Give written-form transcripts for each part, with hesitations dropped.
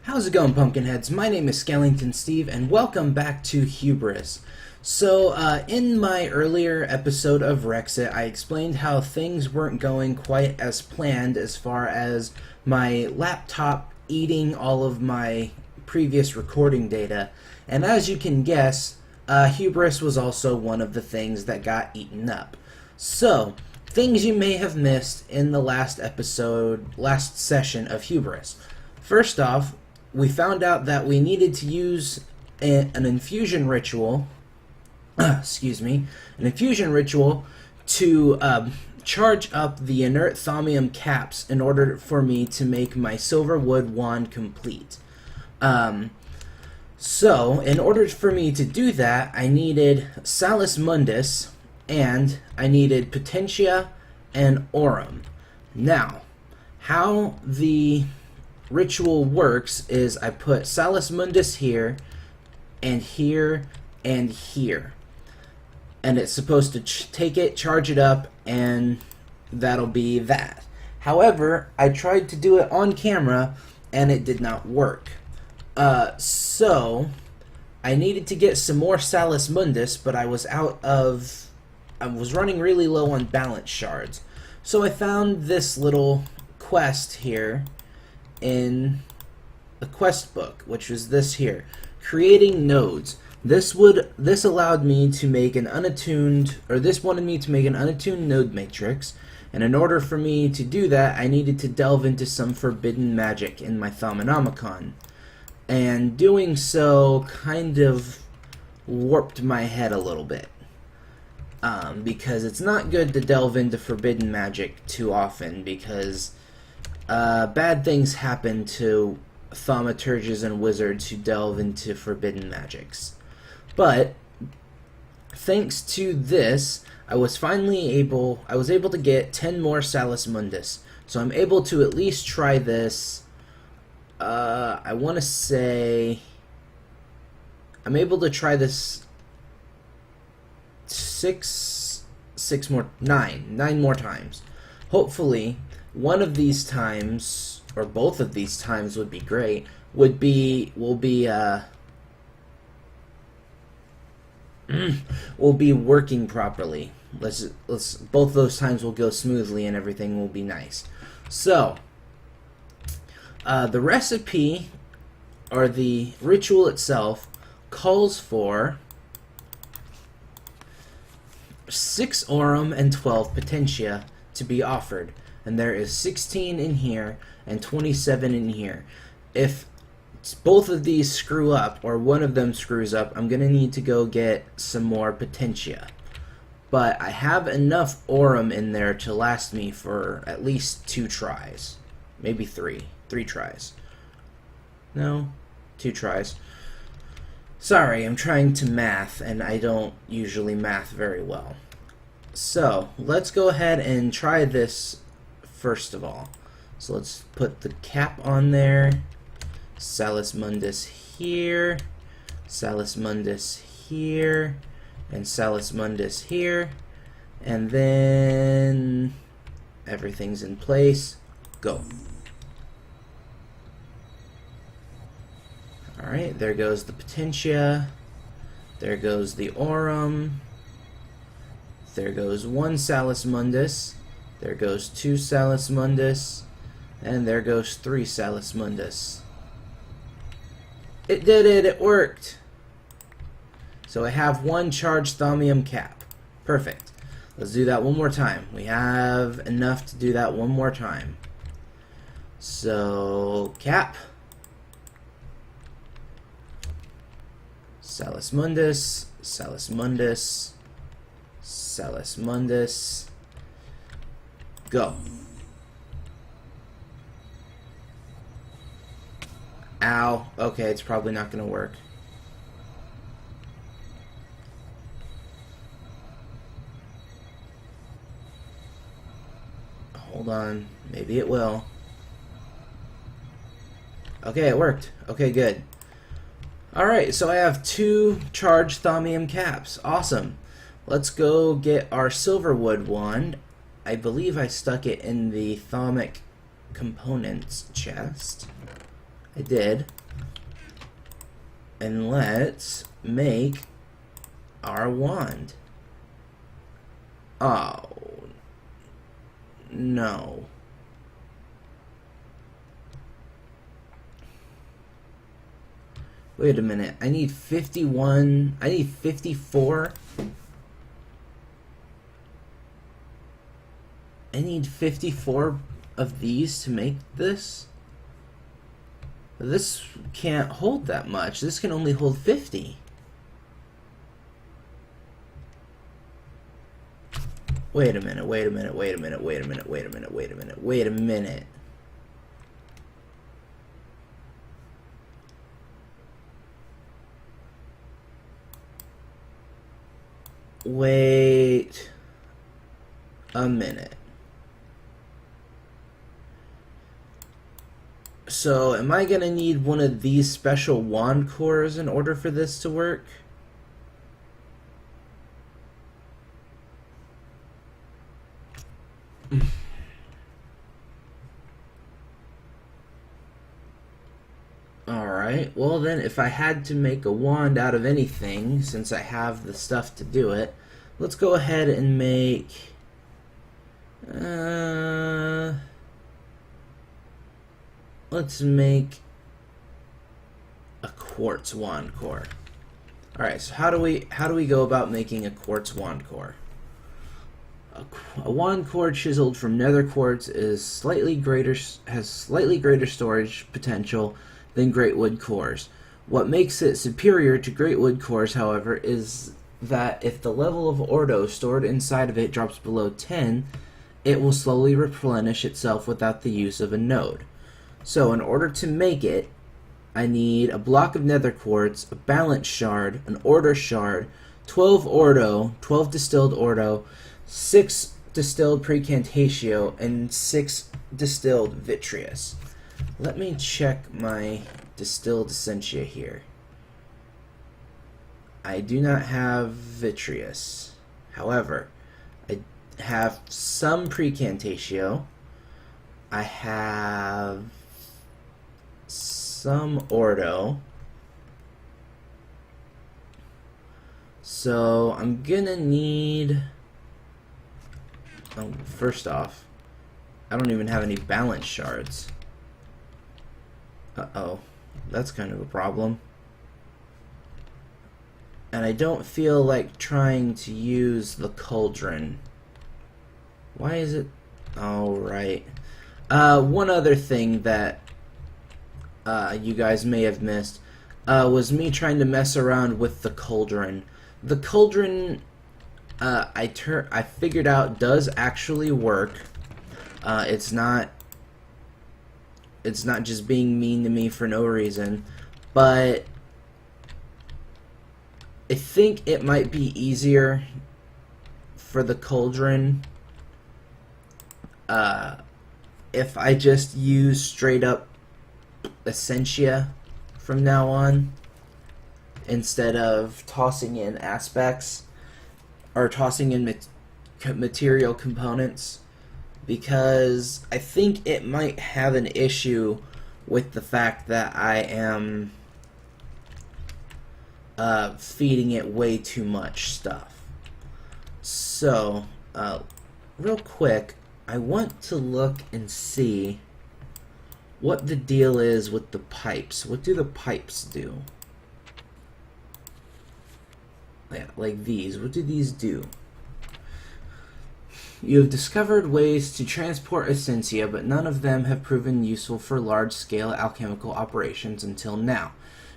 How's it going, Pumpkinheads? My name is Skellington Steve, and welcome back to Hubris. So, in my earlier episode of Rexit, I explained how things weren't going quite as planned as far as my laptop eating all of my previous recording data, and as you can guess, Hubris was also one of the things that got eaten up. So, things you may have missed in the last session of Hubris. First off, we found out that we needed to use an infusion ritual, an infusion ritual to charge up the inert thaumium caps in order for me to make my silver wood wand complete. So, in order for me to do that, I needed Salus Mundus, and I needed Potentia and Aurum. Now, how the ritual works is I put Salus Mundus here, and here, and here. And it's supposed to take it, charge it up, and that'll be that. However, I tried to do it on camera, and it did not work. So, I needed to get some more Salus Mundus, but I was running really low on balance shards. So I found this little quest here in the quest book, which was this here, creating nodes. This allowed me to make an unattuned, or this wanted me to make an unattuned node matrix, and in order for me to do that, I needed to delve into some forbidden magic in my Thaumonomicon. And doing so kind of warped my head a little bit. Because it's not good to delve into forbidden magic too often, because bad things happen to thaumaturges and wizards who delve into forbidden magics. But thanks to this, I was able to get 10 more Salus Mundus. So I'm able to at least try this. I want to say I'm able to try this nine more times. Hopefully, one of these times, or both of these times would be great, will be working properly. Let's both those times will go smoothly and everything will be nice. So, the recipe, or the ritual itself, calls for 6 Aurum and 12 Potentia to be offered. And there is 16 in here and 27 in here. If both of these screw up, or one of them screws up, I'm going to need to go get some more Potentia. But I have enough Aurum in there to last me for at least 2 tries. Maybe 3. 3 tries. No, 2 tries. Sorry, I'm trying to math, and I don't usually math very well. So, let's go ahead and try this first of all. So let's put the cap on there. Salus Mundus here. Salus Mundus here. And Salus Mundus here. And then everything's in place. Go. Alright, there goes the Potentia. There goes the Aurum. There goes 1 Salus Mundus. There goes 2 Salus Mundus. And there goes 3 Salus Mundus. It did it! It worked! So I have 1 charged thaumium cap. Perfect. Let's do that one more time. We have enough to do that one more time. So, cap. Salus Mundus, Salus Mundus, Salus Mundus. Go. Ow. Okay, it's probably not going to work. Hold on. Maybe it will. Okay, it worked. Okay, good. Alright, so I have 2 charged thaumium caps. Awesome. Let's go get our silverwood wand. I believe I stuck it in the thaumic components chest. I did. And let's make our wand. Oh, no. Wait a minute. I need 51. I need 54. I need 54 of these to make this. This can't hold that much. This can only hold 50. Wait a minute, wait a minute, wait a minute, wait a minute, wait a minute, wait a minute, wait a minute. Wait a minute. So, am I gonna need one of these special wand cores in order for this to work? Alright, well then, if I had to make a wand out of anything, since I have the stuff to do it, let's go ahead and make... let's make a quartz wand core. Alright, so how do we go about making a quartz wand core? A wand core chiseled from nether quartz has slightly greater storage potential than great wood cores. What makes it superior to great wood cores, however, is that if the level of ordo stored inside of it drops below 10, it will slowly replenish itself without the use of a node. So in order to make it, I need a block of nether quartz, a balance shard, an order shard, 12 ordo, 12 distilled ordo, 6 distilled precantatio, and 6 distilled vitreous. Let me check my distilled essentia here. I do not have vitreous. However, I have some precantatio. I have some ordo. So I'm gonna need... Oh, first off, I don't even have any balance shards. Uh-oh, that's kind of a problem. And I don't feel like trying to use the cauldron. Why is it... Oh, right. One other thing that you guys may have missed was me trying to mess around with the cauldron. The cauldron, I figured out, does actually work. It's not just being mean to me for no reason, but I think it might be easier for the cauldron if I just use straight up essentia from now on instead of tossing in aspects or tossing in material components, because I think it might have an issue with the fact that I am feeding it way too much stuff. So, real quick, I want to look and see what the deal is with the pipes. What do the pipes do? Yeah, like these. What do these do? You have discovered ways to transport essentia, but none of them have proven useful for large-scale alchemical operations until now.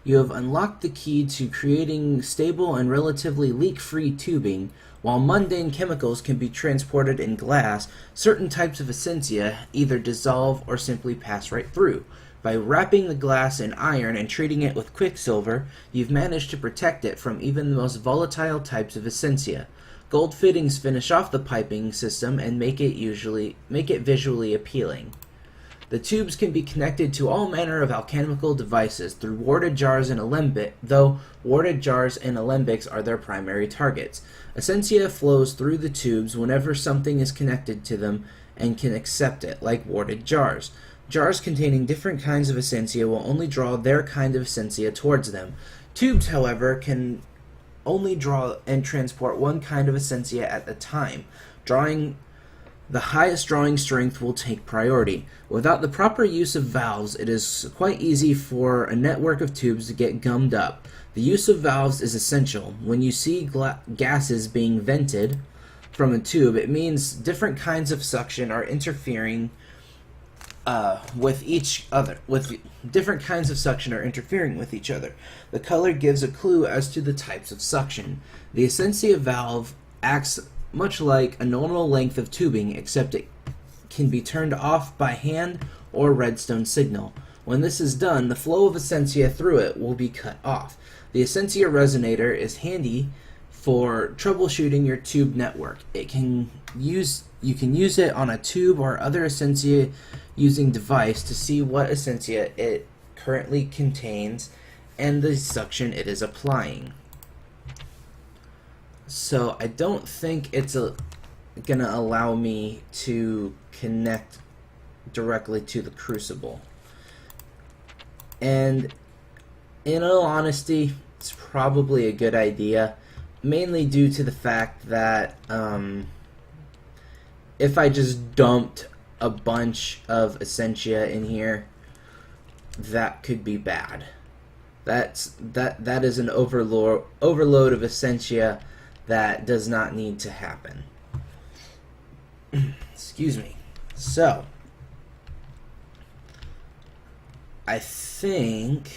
You have unlocked the key to creating stable and relatively leak-free tubing. While mundane chemicals can be transported in glass, certain types of essentia either dissolve or simply pass right through. By wrapping the glass in iron and treating it with quicksilver, you've managed to protect it from even the most volatile types of essentia. Gold fittings finish off the piping system and make it visually appealing. The tubes can be connected to all manner of alchemical devices through warded jars and alembic, though warded jars and alembics are their primary targets. Essentia flows through the tubes whenever something is connected to them and can accept it, like warded jars. Jars containing different kinds of essentia will only draw their kind of essentia towards them. Tubes, however, can only draw and transport one kind of essentia at a time. The highest drawing strength will take priority. Without the proper use of valves, it is quite easy for a network of tubes to get gummed up. The use of valves is essential. When you see gases being vented from a tube, it means different kinds of suction are interfering with each other. Different kinds of suction are interfering with each other. The color gives a clue as to the types of suction. The essentia valve acts much like a normal length of tubing, except it can be turned off by hand or redstone signal. When this is done, the flow of essentia through it will be cut off. The essentia resonator is handy for troubleshooting your tube network. You can use it on a tube or other essentia using device to see what essentia it currently contains and the suction it is applying. So I don't think it's gonna allow me to connect directly to the crucible. And in all honesty, it's probably a good idea, mainly due to the fact that if I just dumped a bunch of essentia in here, that could be bad. That is an overload of essentia that does not need to happen. Excuse me. So, I think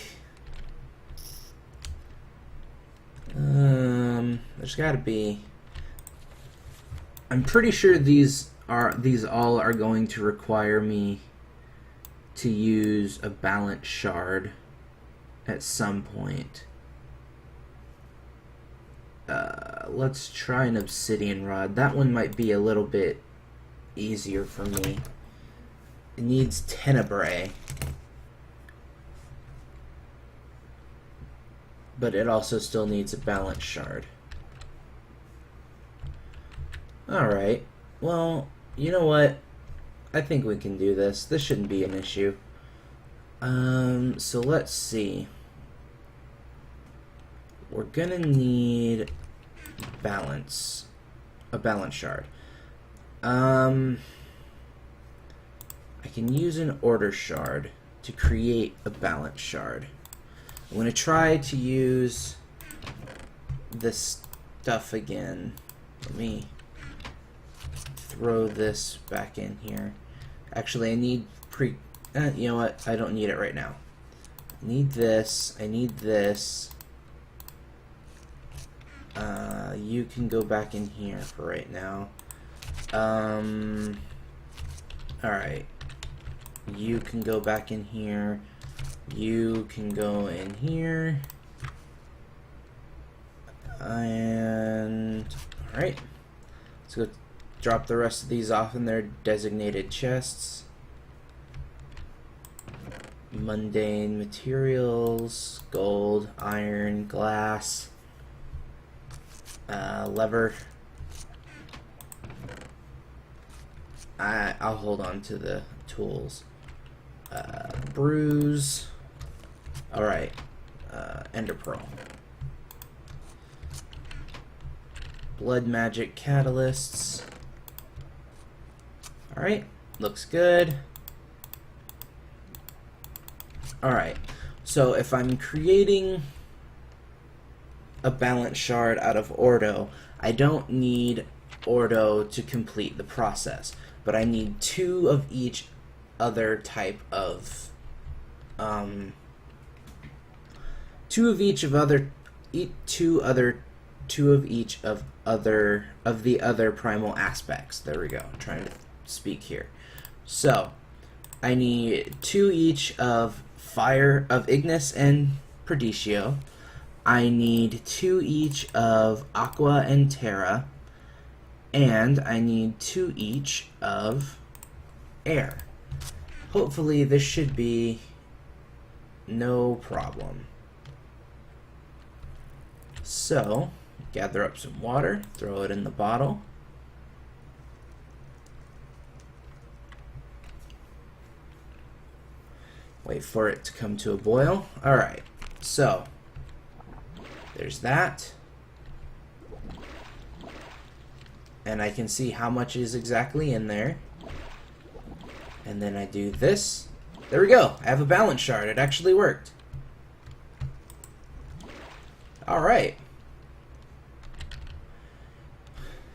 there's got to be. I'm pretty sure these all are going to require me to use a balance shard at some point. Let's try an obsidian rod. That one might be a little bit easier for me. It needs tenebrae, but it also still needs a balance shard. Alright, well, you know what? I think we can do this. This shouldn't be an issue. So let's see. We're gonna need a balance shard. I can use an order shard to create a balance shard. I'm gonna try to use this stuff again. Let me throw this back in here. Actually, I need you know what? I don't need it right now. I need this. I need this. You can go back in here for right now. Alright. You can go back in here. You can go in here. And alright. Let's go drop the rest of these off in their designated chests. Mundane materials, gold, iron, glass, lever. I'll hold on to the tools. Bruise. Alright. Ender pearl. Blood magic catalysts. Alright. Looks good. Alright. So if I'm creating a balance shard out of Ordo, I don't need Ordo to complete the process, but I need two of each other type of two of each of the other primal aspects. There we go. I'm trying to speak here. So I need two each of fire, of Ignis and Perditio. I need two each of Aqua and Terra, and I need two each of air. Hopefully this should be no problem. So, gather up some water, throw it in the bottle. Wait for it to come to a boil. Alright, so there's that. And I can see how much is exactly in there. And then I do this. There we go. I have a balance shard. It actually worked. Alright.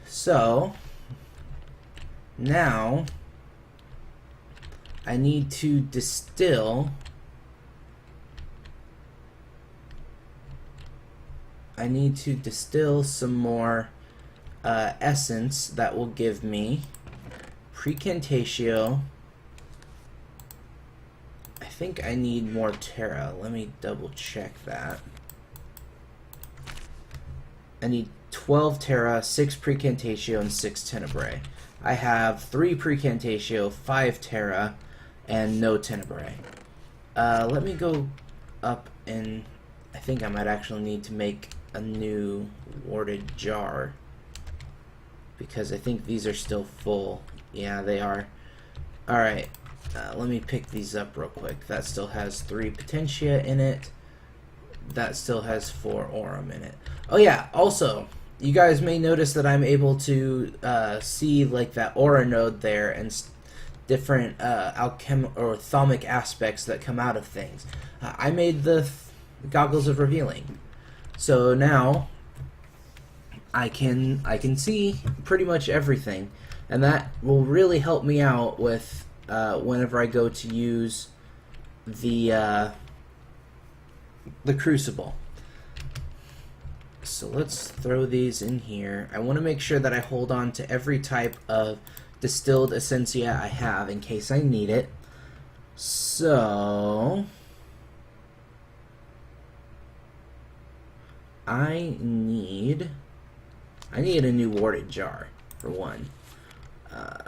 So, now I need to distill. I need to distill some more essence that will give me Precantatio. I think I need more Terra. Let me double check that. I need 12 Terra, 6 Precantatio, and 6 Tenebrae. I have 3 Precantatio, 5 Terra, and no Tenebrae. Let me go up and I think I might actually need to make a new warded jar because I think these are still full. Yeah, they are. Alright, let me pick these up real quick. That still has 3 Potentia in it. That still has 4 Aurum in it. Oh yeah, also, you guys may notice that I'm able to see like that aura node there and different or thaumic aspects that come out of things. I made the goggles of revealing, so now I can see pretty much everything, and that will really help me out with whenever I go to use the crucible. So let's throw these in here. I want to make sure that I hold on to every type of distilled essentia I have in case I need it. So I need a new warded jar for one.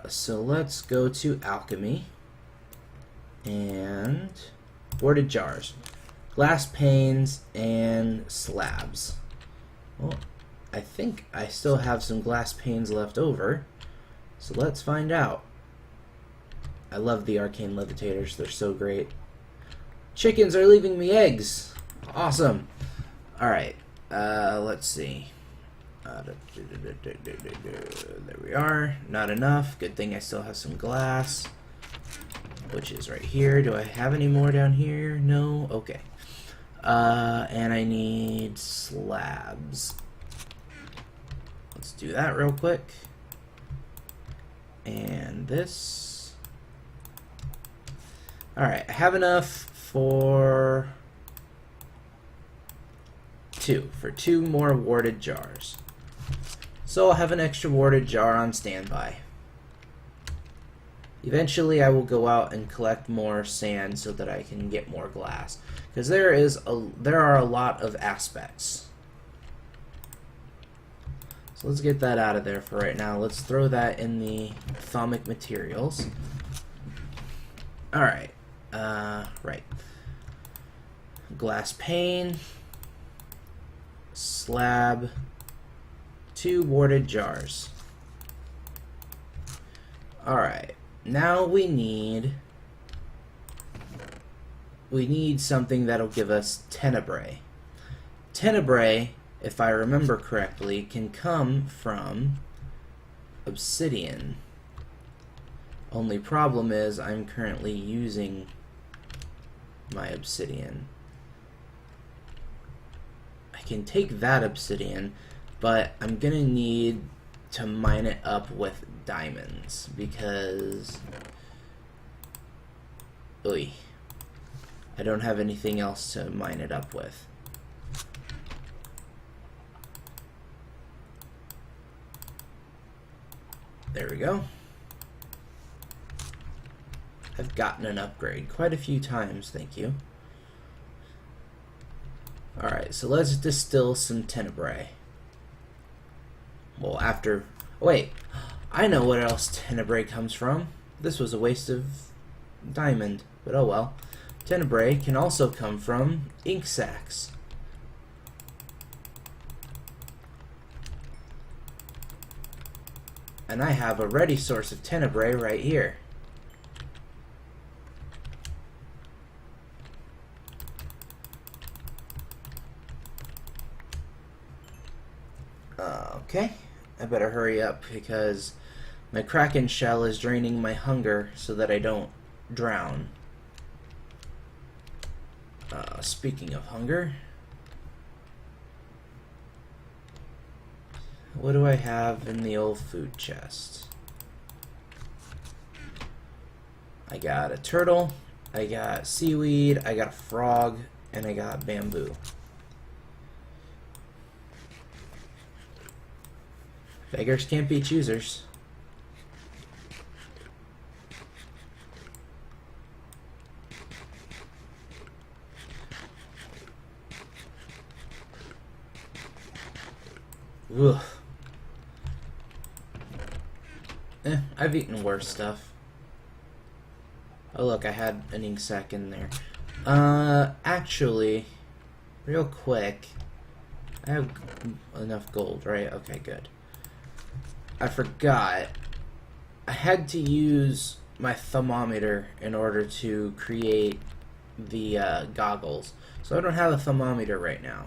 So let's go to alchemy and warded jars, glass panes and slabs. Well, I think I still have some glass panes left over, so let's find out. I love the arcane levitators, they're so great. Chickens are leaving me eggs! Awesome! Alright, let's see. There we are. Not enough. Good thing I still have some glass, which is right here. Do I have any more down here? No? Okay. And I need slabs. Let's do that real quick. And this. Alright, I have enough for two more warded jars. So I'll have an extra warded jar on standby. Eventually I will go out and collect more sand so that I can get more glass, because there are a lot of aspects. So let's get that out of there for right now. Let's throw that in the thaumic materials. Alright. Right. Glass pane. Slab. 2 warded jars. Alright. Now we need something that'll give us Tenebrae. Tenebrae, if I remember correctly, can come from obsidian. Only problem is I'm currently using my obsidian. I can take that obsidian, but I'm gonna need to mine it up with diamonds because I don't have anything else to mine it up with. There we go. I've gotten an upgrade quite a few times, thank you. Alright, so let's distill some Tenebrae. Well, after... Wait, I know what else Tenebrae comes from. This was a waste of diamond, but oh well. Tenebrae can also come from ink sacs. And I have a ready source of Tenebrae right here. Okay, I better hurry up because my Kraken shell is draining my hunger so that I don't drown. Speaking of hunger, what do I have in the old food chest? I got a turtle, I got seaweed, I got a frog, and I got bamboo. Beggars can't be choosers. Ugh. I've eaten worse stuff. Oh look, I had an ink sac in there. Actually, real quick, I have enough gold, right? Okay, good. I forgot. I had to use my thermometer in order to create the goggles. So I don't have a thermometer right now.